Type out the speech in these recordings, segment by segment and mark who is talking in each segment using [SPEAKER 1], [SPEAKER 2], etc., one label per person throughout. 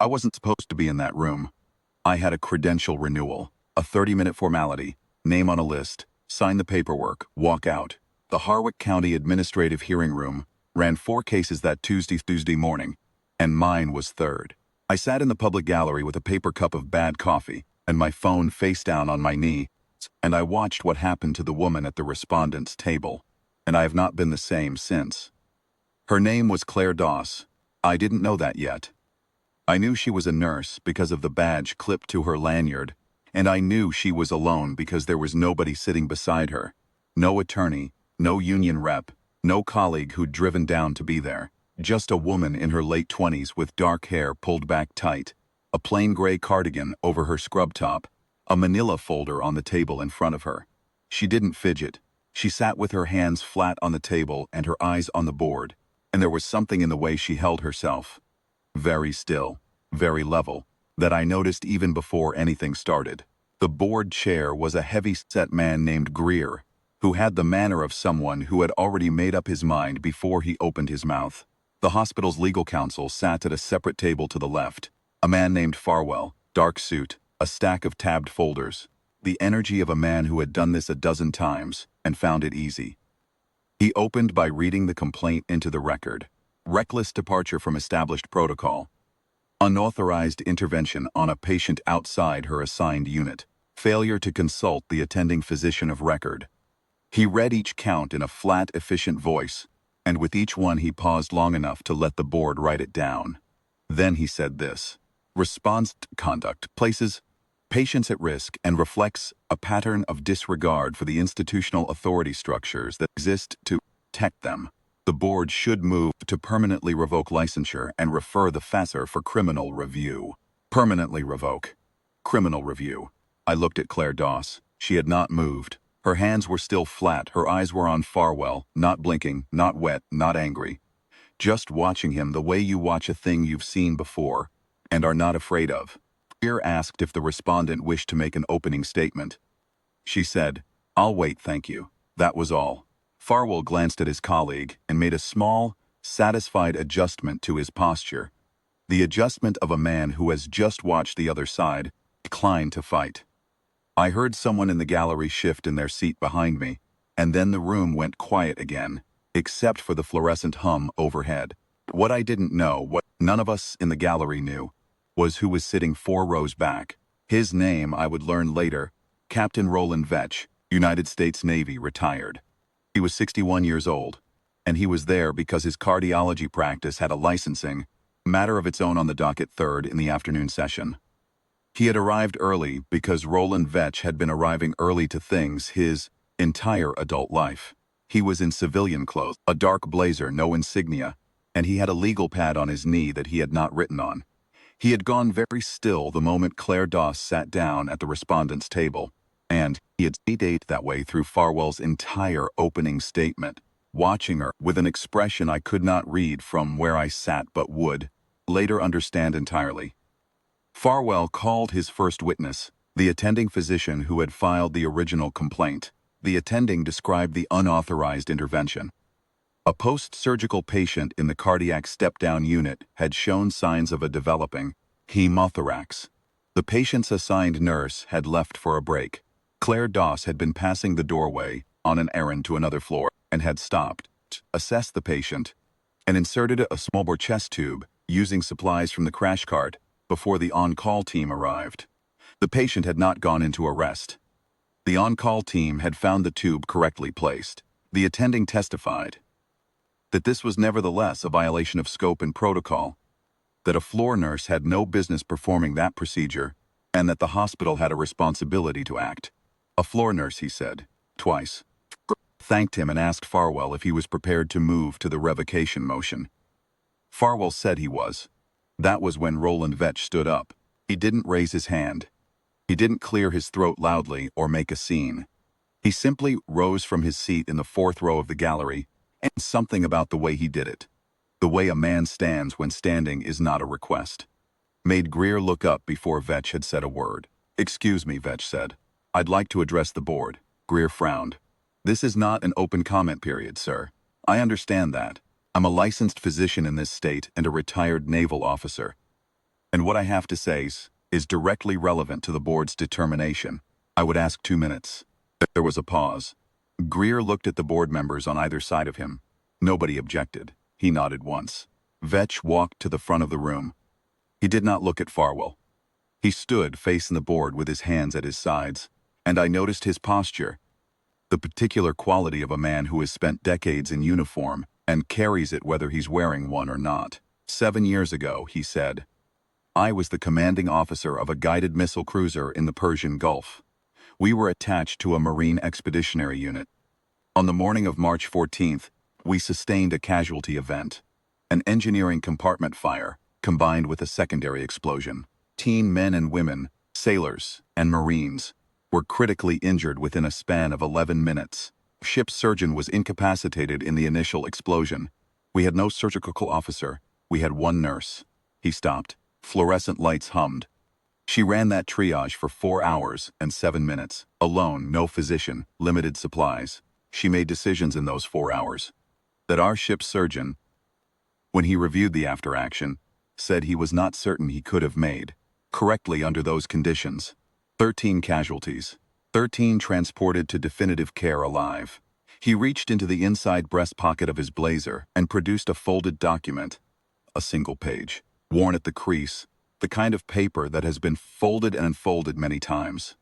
[SPEAKER 1] wasn't supposed to be in that room. I had a credential renewal, a 30-minute formality, name on a list, sign the paperwork, walk out. The Harwick County Administrative Hearing Room ran 4 cases that Tuesday morning, and mine was third. I sat in the public gallery with a paper cup of bad coffee and my phone face down on my knee, and I watched what happened to the woman at the respondent's table, and I have not been the same since. Her name was Claire Doss. I didn't know that yet. I knew she was a nurse because of the badge clipped to her lanyard, and I knew she was alone because there was nobody sitting beside her. No attorney, no union rep, no colleague who'd driven down to be there. Just a woman in her late 20s with dark hair pulled back tight, a plain gray cardigan over her scrub top, a manila folder on the table in front of her. She didn't fidget. She sat with her hands flat on the table and her eyes on the board, and there was something in the way she held herself, very still, very level, that I noticed even before anything started. The board chair was a heavy-set man named Greer, who had the manner of someone who had already made up his mind before he opened his mouth. The hospital's legal counsel sat at a separate table to the left. A man named Farwell, dark suit, a stack of tabbed folders. The energy of a man who had done this a dozen times and found it easy. He opened by reading the complaint into the record. Reckless departure from established protocol. Unauthorized intervention on a patient outside her assigned unit. Failure to consult the attending physician of record. He read each count in a flat, efficient voice, and with each one he paused long enough to let the board write it down. Then he said this: response conduct places patients at risk and reflects a pattern of disregard for the institutional authority structures that exist to protect them. The board should move to permanently revoke licensure and refer the FASR for criminal review. Permanently revoke. Criminal review. I looked at Claire Doss. She had not moved. Her hands were still flat, her eyes were on Farwell, not blinking, not wet, not angry. Just watching him the way you watch a thing you've seen before and are not afraid of. Greer asked if the respondent wished to make an opening statement. She said, "I'll wait, thank you." That was all. Farwell glanced at his colleague and made a small, satisfied adjustment to his posture. The adjustment of a man who has just watched the other side decline to fight. I heard someone in the gallery shift in their seat behind me, and then the room went quiet again, except for the fluorescent hum overhead. What I didn't know, what none of us in the gallery knew, was who was sitting 4 rows back. His name, I would learn later, Captain Roland Vetch, United States Navy, retired. He was 61 years old, and he was there because his cardiology practice had a licensing matter of its own on the docket 3rd in the afternoon session. He had arrived early because Roland Vetch had been arriving early to things his entire adult life. He was in civilian clothes, a dark blazer, no insignia, and he had a legal pad on his knee that he had not written on. He had gone very still the moment Claire Doss sat down at the respondent's table, and he had stayed that way through Farwell's entire opening statement, watching her with an expression I could not read from where I sat but would later understand entirely. Farwell called his first witness, the attending physician who had filed the original complaint. The attending described the unauthorized intervention. A post-surgical patient in the cardiac step-down unit had shown signs of a developing hemothorax. The patient's assigned nurse had left for a break. Claire Doss had been passing the doorway on an errand to another floor and had stopped, assessed the patient, and inserted a small-bore chest tube using supplies from the crash cart before the on-call team arrived. The patient had not gone into arrest. The on-call team had found the tube correctly placed. The attending testified that this was nevertheless a violation of scope and protocol, that a floor nurse had no business performing that procedure, and that the hospital had a responsibility to act. A floor nurse, he said, twice. Thanked him and asked Farwell if he was prepared to move to the revocation motion. Farwell said he was. That was when Roland Vetch stood up. He didn't raise his hand. He didn't clear his throat loudly or make a scene. He simply rose from his seat in the 4th row of the gallery, and something about the way he did it, the way a man stands when standing is not a request, made Greer look up before Vetch had said a word. "Excuse me," Vetch said. "I'd like to address the board." Greer frowned. "This is not an open comment period, sir. I understand that. I'm a licensed physician in this state and a retired naval officer. And what I have to say is directly relevant to the board's determination. I would ask 2 minutes. There was a pause. Greer looked at the board members on either side of him. Nobody objected. He nodded once. Vetch walked to the front of the room. He did not look at Farwell. He stood facing the board with his hands at his sides, and I noticed his posture, the particular quality of a man who has spent decades in uniform and carries it whether he's wearing one or not. 7 years ago, he said, I was the commanding officer of a guided missile cruiser in the Persian Gulf. We were attached to a Marine Expeditionary Unit. On the morning of March 14th, we sustained a casualty event, an engineering compartment fire combined with a secondary explosion. 18 men and women, sailors, and Marines were critically injured within a span of 11 minutes. Ship's surgeon was incapacitated in the initial explosion. We had no surgical officer. We had one nurse. He stopped. Fluorescent lights hummed. She ran that triage for 4 hours and 7 minutes. Alone, no physician, limited supplies. She made decisions in those 4 hours that our ship's surgeon, when he reviewed the after-action, said he was not certain he could have made correctly under those conditions. 13 casualties. 13 transported to definitive care alive. He reached into the inside breast pocket of his blazer and produced a folded document, a single page, worn at the crease, the kind of paper that has been folded and unfolded many times.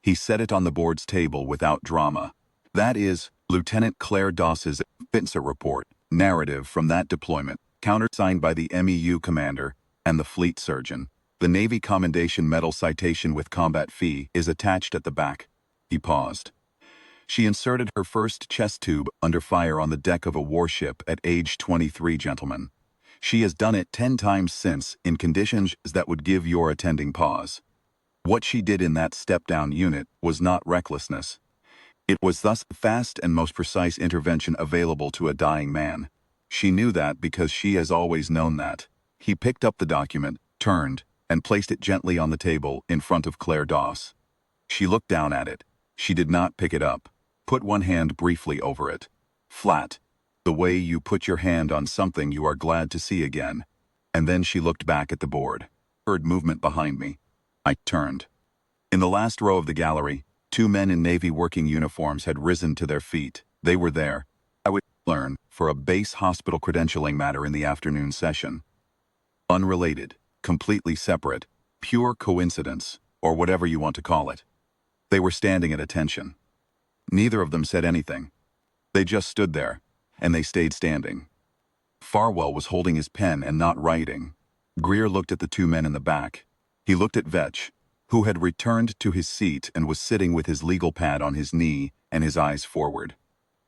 [SPEAKER 1] He set it on the board's table without drama. That is, Lieutenant Claire Doss's fitness report, narrative from that deployment, countersigned by the MEU commander and the fleet surgeon. The Navy Commendation Medal citation with combat fee is attached at the back. He paused. She inserted her first chest tube under fire on the deck of a warship at age 23, gentlemen. She has done it 10 times since in conditions that would give your attending pause. What she did in that step-down unit was not recklessness. It was thus the fast and most precise intervention available to a dying man. She knew that because she has always known that. He picked up the document, turned, and placed it gently on the table in front of Claire Doss. She looked down at it. She did not pick it up. Put one hand briefly over it. Flat. The way you put your hand on something you are glad to see again. And then she looked back at the board. Heard movement behind me. I turned. In the last row of the gallery, 2 men in Navy working uniforms had risen to their feet. They were there. I would learn for a base hospital credentialing matter in the afternoon session. Unrelated, completely separate, pure coincidence, or whatever you want to call it. They were standing at attention. Neither of them said anything. They just stood there, and they stayed standing. Farwell was holding his pen and not writing. Greer looked at the 2 men in the back. He looked at Vetch, who had returned to his seat and was sitting with his legal pad on his knee and his eyes forward.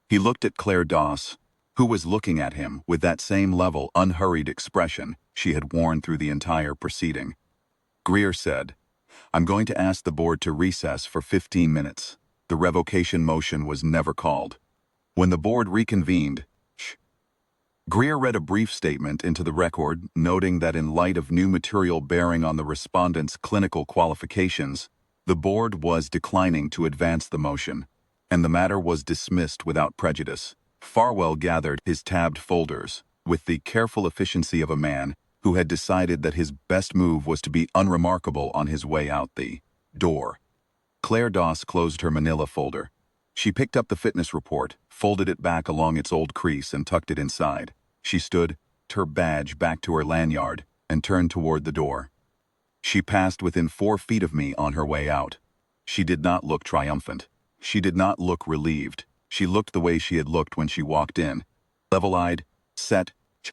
[SPEAKER 1] He looked at Claire Doss, who was looking at him with that same level, unhurried expression she had worn through the entire proceeding. Greer said, I'm going to ask the board to recess for 15 minutes. The revocation motion was never called. When the board reconvened, Greer read a brief statement into the record, noting that in light of new material bearing on the respondent's clinical qualifications, the board was declining to advance the motion, and the matter was dismissed without prejudice. Farwell gathered his tabbed folders with the careful efficiency of a man who had decided that his best move was to be unremarkable on his way out the door. Claire Doss closed her manila folder. She picked up the fitness report, folded it back along its old crease, and tucked it inside. She stood, her badge back to her lanyard, and turned toward the door. She passed within 4 feet of me on her way out. She did not look triumphant. She did not look relieved. She looked the way she had looked when she walked in. Level-eyed, set,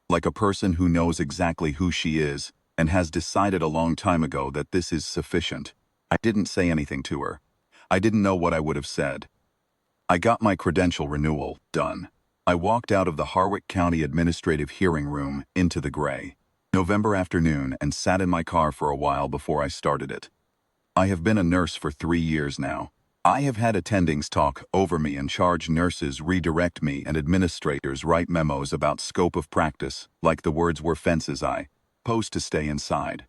[SPEAKER 1] like a person who knows exactly who she is and has decided a long time ago that this is sufficient. I didn't say anything to her. I didn't know what I would have said. I got my credential renewal done. I walked out of the Harwick County Administrative Hearing Room into the gray November afternoon and sat in my car for a while before I started it. I have been a nurse for 3 years now. I have had attendings talk over me and charge nurses redirect me and administrators write memos about scope of practice, like the words were fences I posed to stay inside.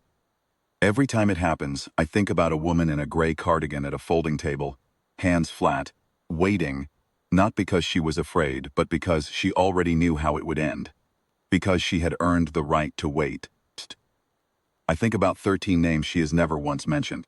[SPEAKER 1] Every time it happens, I think about a woman in a gray cardigan at a folding table, hands flat, waiting, not because she was afraid, but because she already knew how it would end. Because she had earned the right to wait. I think about 13 names she has never once mentioned.